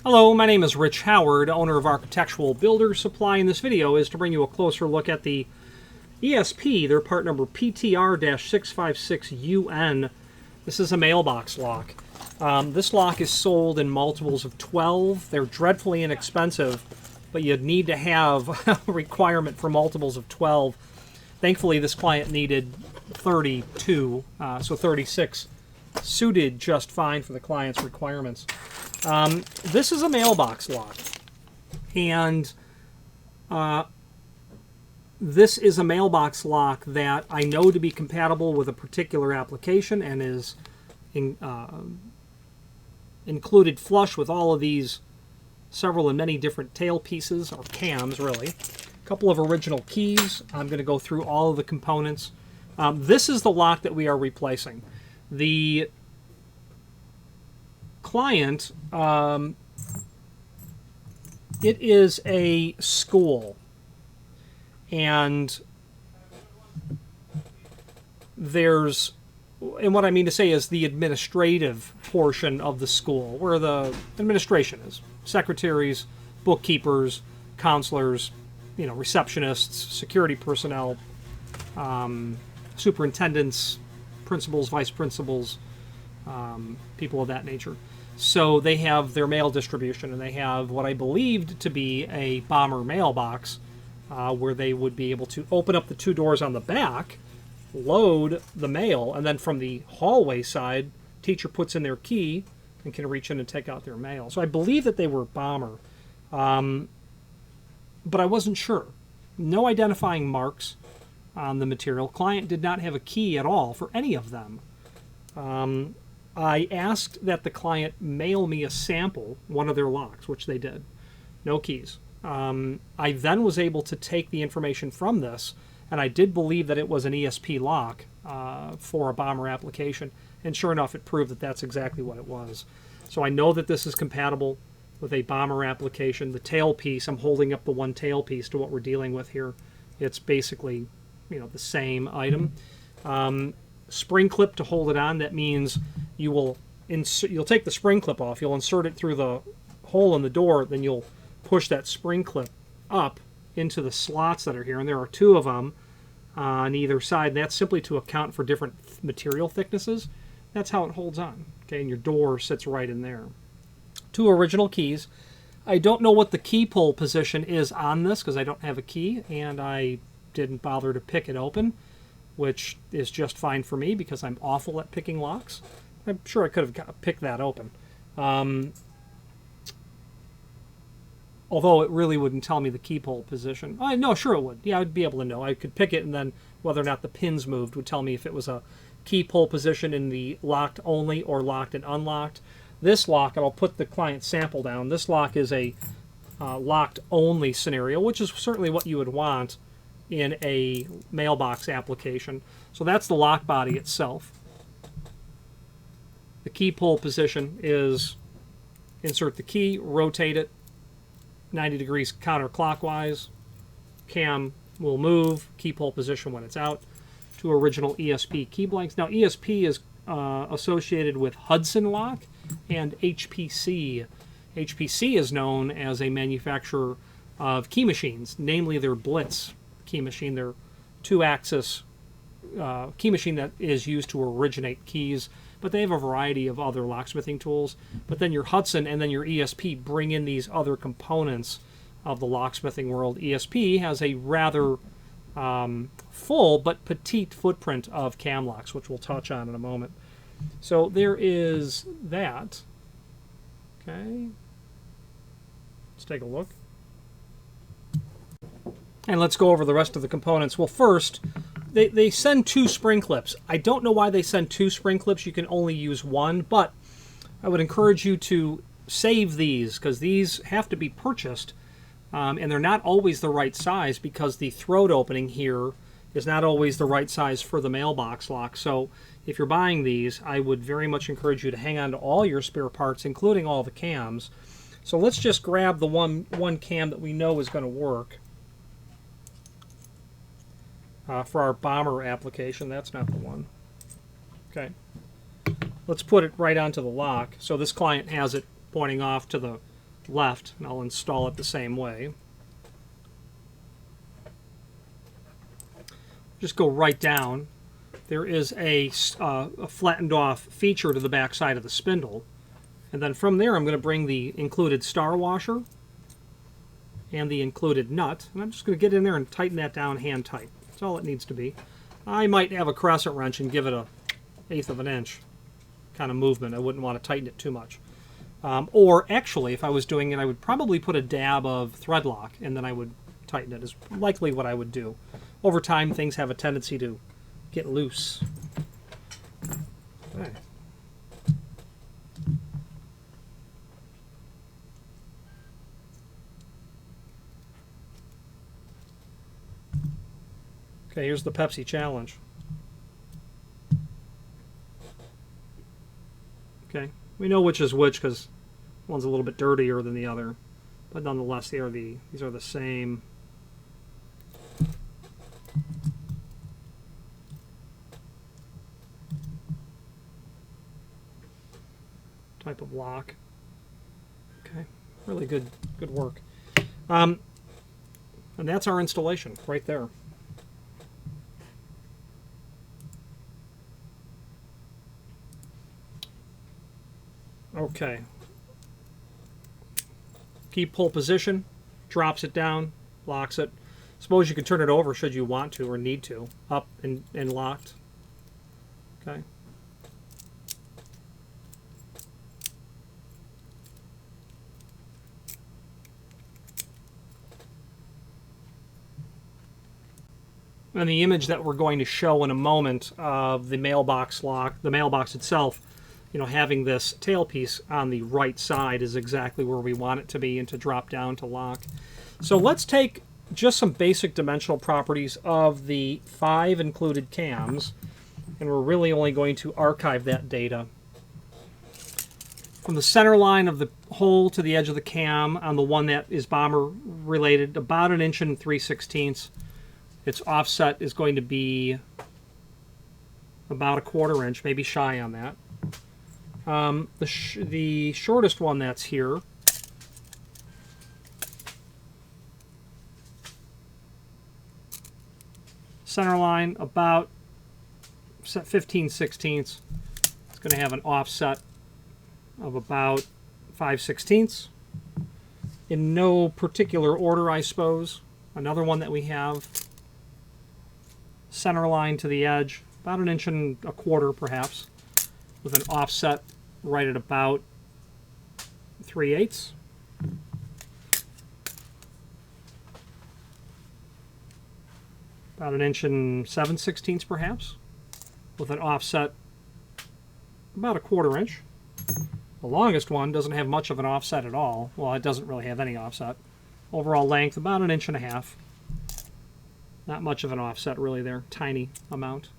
Hello, my name is Rich Howard, owner of Architectural Builders Supply, and this video is to bring you a closer look at the ESP, their part number PTR-656UN. This is a mailbox lock. This lock is sold in multiples of 12. They're dreadfully inexpensive, but you'd need to have a requirement for multiples of 12. Thankfully, this client needed 32, so 36 suited just fine for the client's requirements. This is a mailbox lock, and this is a mailbox lock that I know to be compatible with a particular application and is included flush with all of these several and many different tail pieces, or cams really. A couple of original keys. I'm going to go through all of the components. This is the lock that we are replacing. The client, it is a school, and what I mean to say is the administrative portion of the school, where the administration is. Secretaries, bookkeepers, counselors, receptionists, security personnel, superintendents, principals, vice principals, people of that nature. So they have their mail distribution, and they have what I believed to be a bomber mailbox, where they would be able to open up the two doors on the back, load the mail, and then from the hallway side, teacher puts in their key and can reach in and take out their mail. So I believe that they were bomber, but I wasn't sure. No identifying marks on the material. Client did not have a key at all for any of them. I asked that the client mail me a sample, one of their locks, which they did. No keys. I then was able to take the information from this, and I did believe that it was an ESP lock for a bomber application, and sure enough, it proved that that's exactly what it was. So I know that this is compatible with a bomber application. The tail piece, I'm holding up the one tail piece to what we're dealing with here. It's basically, the same item. Spring clip to hold it on. That means you'll take the spring clip off, you'll insert it through the hole in the door, then you'll push that spring clip up into the slots that are here, and there are two of them on either side, and that's simply to account for different material thicknesses. That's how it holds on, okay, and your door sits right in there. Two original keys. I don't know what the key pull position is on this because I don't have a key, and I didn't bother to pick it open, which is just fine for me because I'm awful at picking locks. I'm sure I could have picked that open. Although it really wouldn't tell me the key pull position. No, sure it would. Yeah, I'd be able to know. I could pick it, and then whether or not the pins moved would tell me if it was a key pull position in the locked only or locked and unlocked. This lock, and I'll put the client sample down, this lock is a locked only scenario, which is certainly what you would want in a mailbox application. So that's the lock body itself. The key pull position is insert the key, rotate it 90 degrees counterclockwise. Cam will move, key pull position when it's out. Two original ESP key blanks. Now ESP is associated with Hudson Lock and HPC. HPC is known as a manufacturer of key machines, namely their Blitz key machine, their two-axis key machine that is used to originate keys, but they have a variety of other locksmithing tools. But then your Hudson and then your ESP bring in these other components of the locksmithing world. ESP has a rather full but petite footprint of cam locks, which we'll touch on in a moment. So there is that. Okay, let's take a look. And let's go over the rest of the components. Well, first, they send two spring clips. I don't know why they send two spring clips. You can only use one, but I would encourage you to save these because these have to be purchased, and they're not always the right size because the throat opening here is not always the right size for the mailbox lock. So if you're buying these, I would very much encourage you to hang on to all your spare parts, including all the cams. So let's just grab the one cam that we know is going to work. For our bomber application. That's not the one. Okay. Let's put it right onto the lock. So this client has it pointing off to the left, and I'll install it the same way. Just go right down. There is a flattened off feature to the back side of the spindle. And then from there I'm going to bring the included star washer and the included nut. And I'm just going to get in there and tighten that down hand tight. That's all it needs to be. I might have a crescent wrench and give it a 1/8 of an inch kind of movement. I wouldn't want to tighten it too much. Or actually, if I was doing it, I would probably put a dab of thread lock and then I would tighten it, is likely what I would do. Over time, things have a tendency to get loose. Okay. Okay, here's the Pepsi challenge. Okay, we know which is which because one's a little bit dirtier than the other, but nonetheless, these are the same. Type of lock. Okay, really good work. And that's our installation right there. Okay. Key pull position, drops it down, locks it. Suppose you can turn it over should you want to or need to. Up and locked. Okay. And the image that we're going to show in a moment of the mailbox lock, the mailbox itself, you know, having this tailpiece on the right side is exactly where we want it to be and to drop down to lock. So let's take just some basic dimensional properties of the 5 included cams, and we're really only going to archive that data. From the center line of the hole to the edge of the cam on the one that is bomber related, about 1 inch and 3/16. Its offset is going to be about 1/4 inch, maybe shy on that. The shortest one that's here center line about 15/16. It's going to have an offset of about 5/16. In no particular order, I suppose. Another one that we have, center line to the edge, about 1 1/4 inch perhaps, with an offset right at about 3/8. About 1 7/16 inches perhaps, with an offset about 1/4 inch. The longest one doesn't have much of an offset at all. Well, it doesn't really have any offset. Overall length about 1.5 inches. Not much of an offset really there, tiny amount.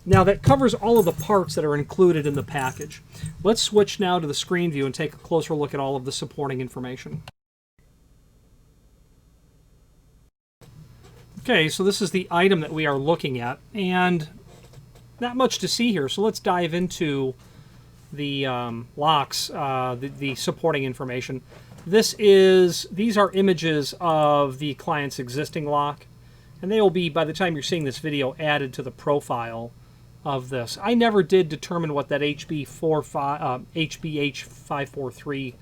Now that covers all of the parts that are included in the package. Let's switch now to the screen view and take a closer look at all of the supporting information. Okay, so this is the item that we are looking at, and not much to see here, so let's dive into the locks, the supporting information. These are images of the client's existing lock, and they will be, by the time you're seeing this video, added to the profile of this. I never did determine what that HBH543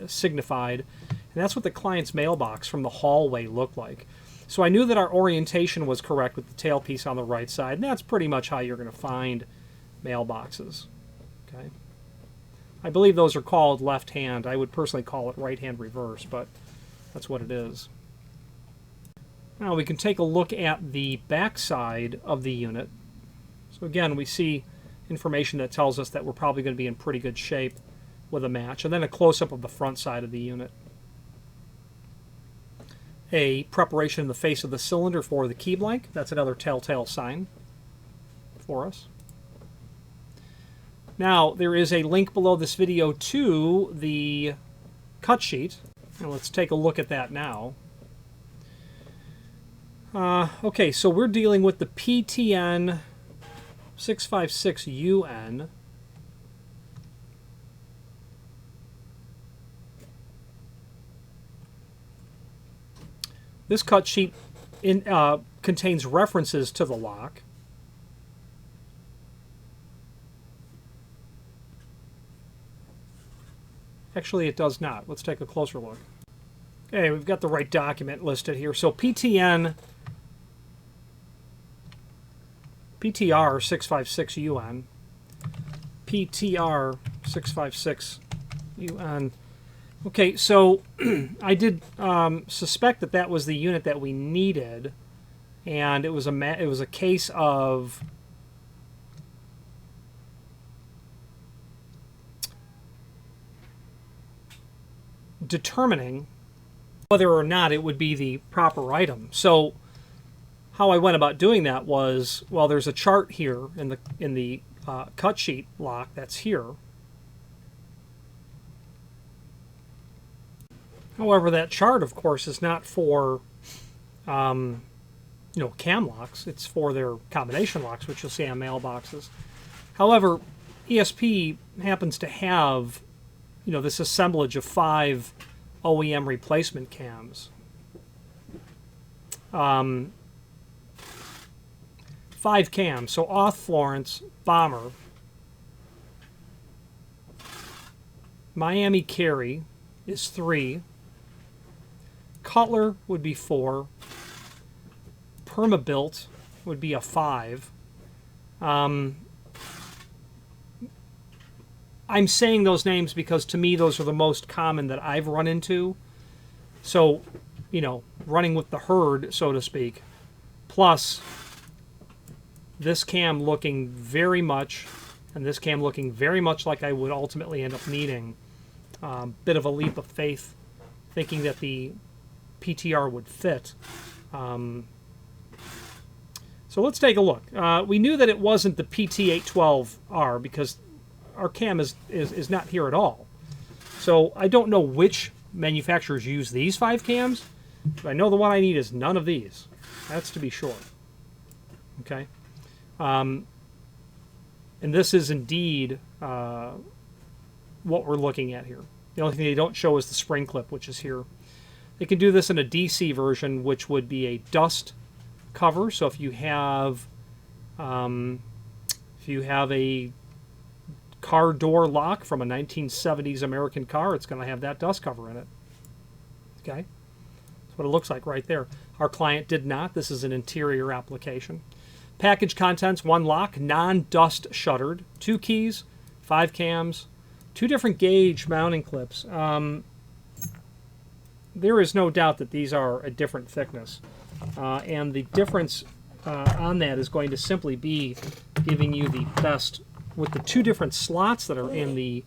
signified, and that's what the client's mailbox from the hallway looked like. So I knew that our orientation was correct with the tailpiece on the right side, and that's pretty much how you're going to find mailboxes. Okay. I believe those are called left hand. I would personally call it right hand reverse, but that's what it is. Now we can take a look at the back side of the unit. So again, we see information that tells us that we're probably going to be in pretty good shape with a match, and then a close-up of the front side of the unit. A preparation in the face of the cylinder for the key blank. That's another telltale sign for us. Now, there is a link below this video to the cut sheet, and let's take a look at that now. Okay, so we're dealing with the PTN 656UN. This cut sheet contains references to the lock. Actually, it does not. Let's take a closer look. Okay, we've got the right document listed here. So PTR 656UN, PTR 656UN. Okay, so I did suspect that that was the unit that we needed, and it was a case of determining whether or not it would be the proper item. So how I went about doing that was, well, there's a chart here in the cut sheet lock that's here. However, that chart, of course, is not for cam locks. It's for their combination locks, which you'll see on mailboxes. However, ESP happens to have this assemblage of 5 OEM replacement cams. 5 cams. So Auth Florence, Bomber, Miami Carry is 3. Cutler would be 4. Permabuilt would be a 5. I'm saying those names because to me those are the most common that I've run into. So, running with the herd, so to speak. Plus, this cam looking very much, and this cam looking very much like I would ultimately end up needing. Bit of a leap of faith, thinking that the PTR would fit. So let's take a look. We knew that it wasn't the PT812R because our cam is not here at all. So I don't know which manufacturers use these 5 cams, but I know the one I need is none of these. That's to be sure. Okay. And this is indeed what we're looking at here. The only thing they don't show is the spring clip, which is here. They can do this in a DC version, which would be a dust cover. So if you have a car door lock from a 1970s American car, it's going to have that dust cover in it. Okay, that's what it looks like right there. Our client did not. This is an interior application. Package contents: 1 lock, non-dust shuttered, 2 keys, 5 cams, 2 different gauge mounting clips. There is no doubt that these are a different thickness, and the difference on that is going to simply be giving you the best, with the 2 different slots that are in the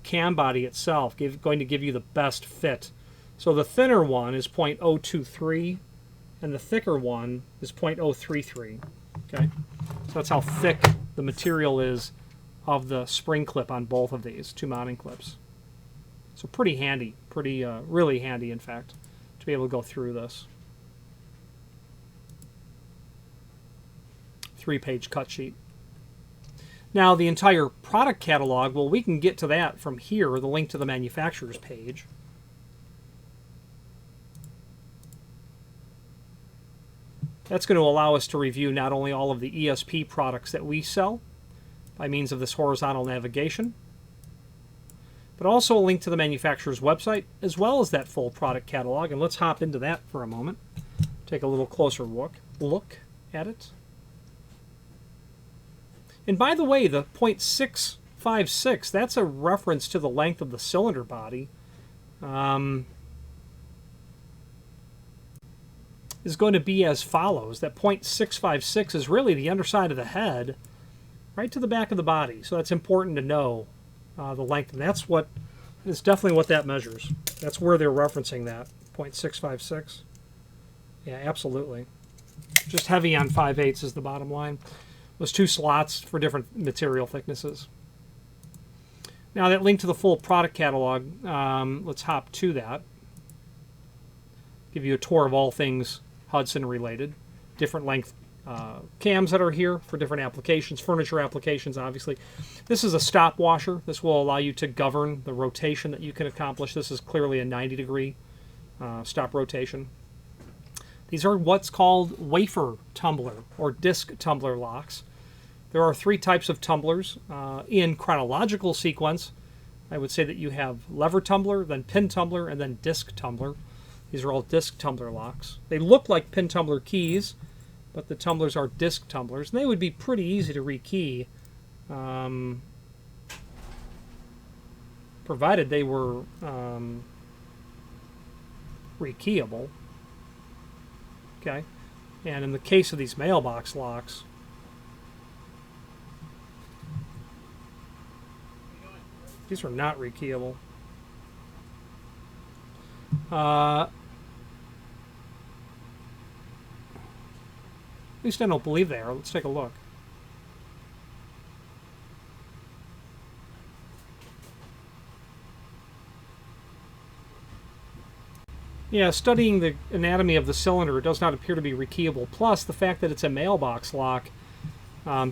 cam body itself, going to give you the best fit. So the thinner one is 0.023 and the thicker one is 0.033. Okay, so that's how thick the material is of the spring clip on both of these 2 mounting clips. So pretty handy, really handy in fact, to be able to go through this. 3-page cut sheet. Now the entire product catalog, well, we can get to that from here, the link to the manufacturer's page. That's going to allow us to review not only all of the ESP products that we sell by means of this horizontal navigation, but also a link to the manufacturer's website, as well as that full product catalog. And let's hop into that for a moment. Take a little closer look at it. And by the way, the 0.656, that's a reference to the length of the cylinder body. Is going to be as follows. That 0.656 is really the underside of the head right to the back of the body. So that's important to know the length. And that's definitely what that measures. That's where they're referencing that, 0.656. Yeah, absolutely. Just heavy on 5/8 is the bottom line. Those 2 slots for different material thicknesses. Now that link to the full product catalog, let's hop to that. Give you a tour of all things Hudson related. Different length cams that are here for different applications, furniture applications obviously. This is a stop washer. This will allow you to govern the rotation that you can accomplish. This is clearly a 90-degree stop rotation. These are what's called wafer tumbler or disc tumbler locks. There are 3 types of tumblers. In chronological sequence, I would say that you have lever tumbler, then pin tumbler, and then disc tumbler. These are all disc tumbler locks. They look like pin tumbler keys, but the tumblers are disc tumblers, and they would be pretty easy to rekey, provided they were rekeyable. Okay, and in the case of these mailbox locks, these are not rekeyable. At least I don't believe they are. Let's take a look. Yeah, studying the anatomy of the cylinder, it does not appear to be rekeyable. Plus, the fact that it's a mailbox lock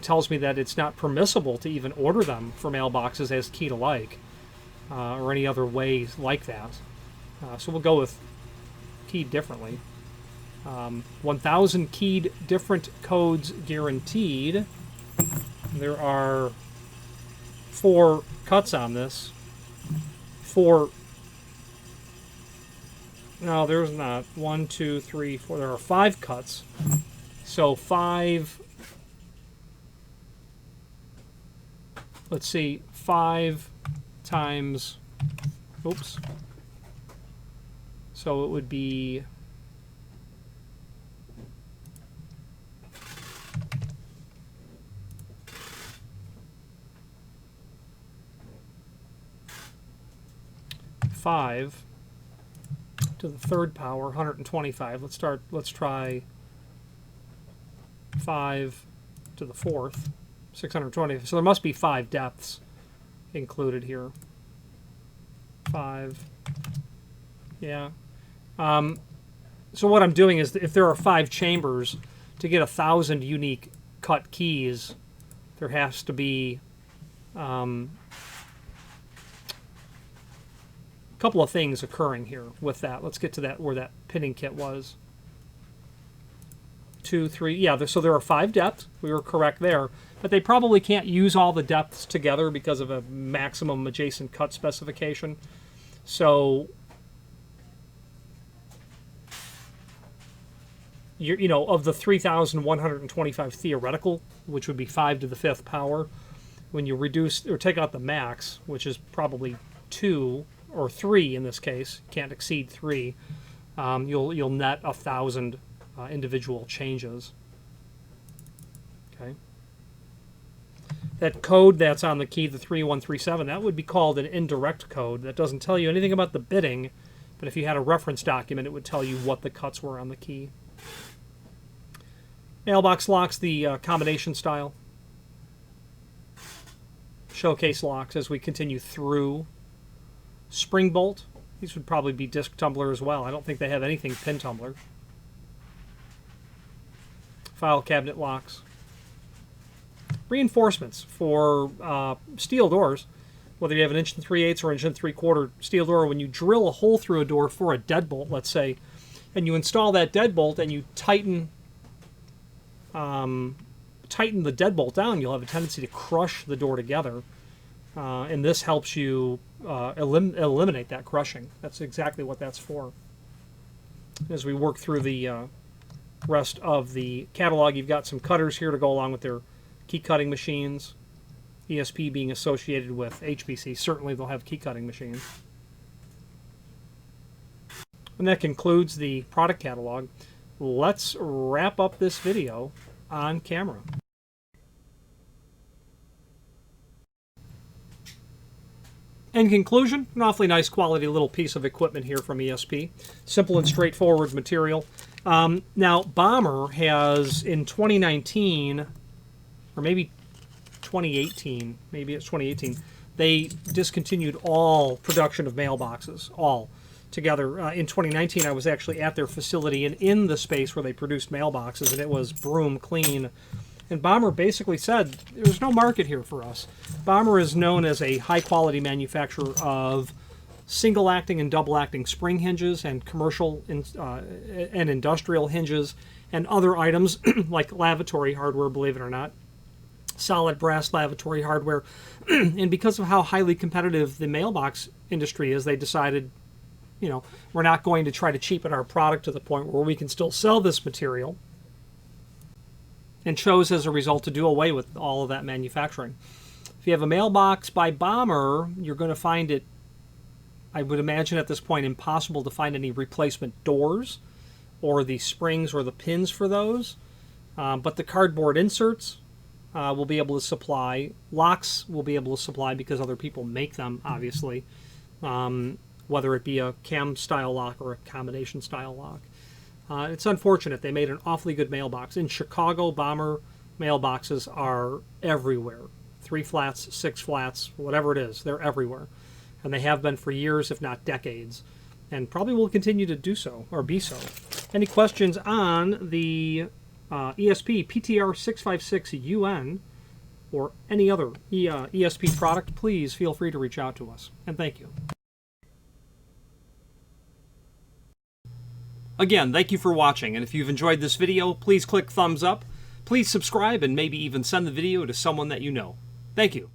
tells me that it's not permissible to even order them for mailboxes as key-to-like or any other ways like that. So we'll go with keyed differently. 1,000 keyed different codes guaranteed. There are 4 cuts on this. 4. No, there's not. 1, 2, 3, 4. There are 5 cuts. So 5. Let's see. 5 times. Oops. So it would be. Five to the 3rd power, 125. Let's try 5 to the 4th, 620. So there must be 5 depths included here. 5. Yeah. So what I'm doing is, if there are 5 chambers, to get 1,000 unique cut keys, there has to be couple of things occurring here with that. Let's get to that, where that pinning kit was. 2, 3, yeah, so there are 5 depths. We were correct there. But they probably can't use all the depths together because of a maximum adjacent cut specification. So, you know, of the 3,125 theoretical, which would be 5 to the 5th power, when you reduce or take out the max, which is probably 2 or 3 in this case, can't exceed 3, you'll net 1,000 individual changes. Okay. That code that's on the key, the 3137, that would be called an indirect code. That doesn't tell you anything about the bitting, but if you had a reference document, it would tell you what the cuts were on the key. Mailbox locks, the combination style. Showcase locks as we continue through. Spring bolt, these would probably be disc tumbler as well. I don't think they have anything pin tumbler. File cabinet locks. Reinforcements for steel doors, whether you have an 1 3/8 or 1 3/4 steel door. When you drill a hole through a door for a deadbolt, let's say, and you install that deadbolt and you tighten the deadbolt down, you'll have a tendency to crush the door together. And this helps you eliminate that crushing. That's exactly what that's for. As we work through the rest of the catalog, you've got some cutters here to go along with their key cutting machines. ESP being associated with HPC, certainly they'll have key cutting machines. And that concludes the product catalog. Let's wrap up this video on camera. In conclusion, an awfully nice quality little piece of equipment here from ESP. Simple and straightforward material. Now, Bomber has, in 2019, or maybe 2018, maybe it's 2018, they discontinued all production of mailboxes, all together. In 2019, I was actually at their facility and in the space where they produced mailboxes, and it was broom clean. And Bomber basically said, there's no market here for us. Bomber is known as a high-quality manufacturer of single-acting and double-acting spring hinges and commercial and industrial hinges and other items like lavatory hardware, believe it or not, solid brass lavatory hardware. And because of how highly competitive the mailbox industry is, they decided, you know, we're not going to try to cheapen our product to the point where we can still sell this material, and chose as a result to do away with all of that manufacturing. If you have a mailbox by Bomber, you're going to find it, I would imagine at this point, impossible to find any replacement doors or the springs or the pins for those. But the cardboard inserts will be able to supply. Locks will be able to supply because other people make them, obviously, whether it be a cam-style lock or a combination-style lock. It's unfortunate. They made an awfully good mailbox. In Chicago, Bomber mailboxes are everywhere. 3 flats, 6 flats, whatever it is, they're everywhere. And they have been for years, if not decades, and probably will continue to do so, or be so. Any questions on the ESP PTR 656UN or any other ESP product, please feel free to reach out to us. And thank you. Again, thank you for watching, and if you've enjoyed this video, please click thumbs up, please subscribe, and maybe even send the video to someone that you know. Thank you.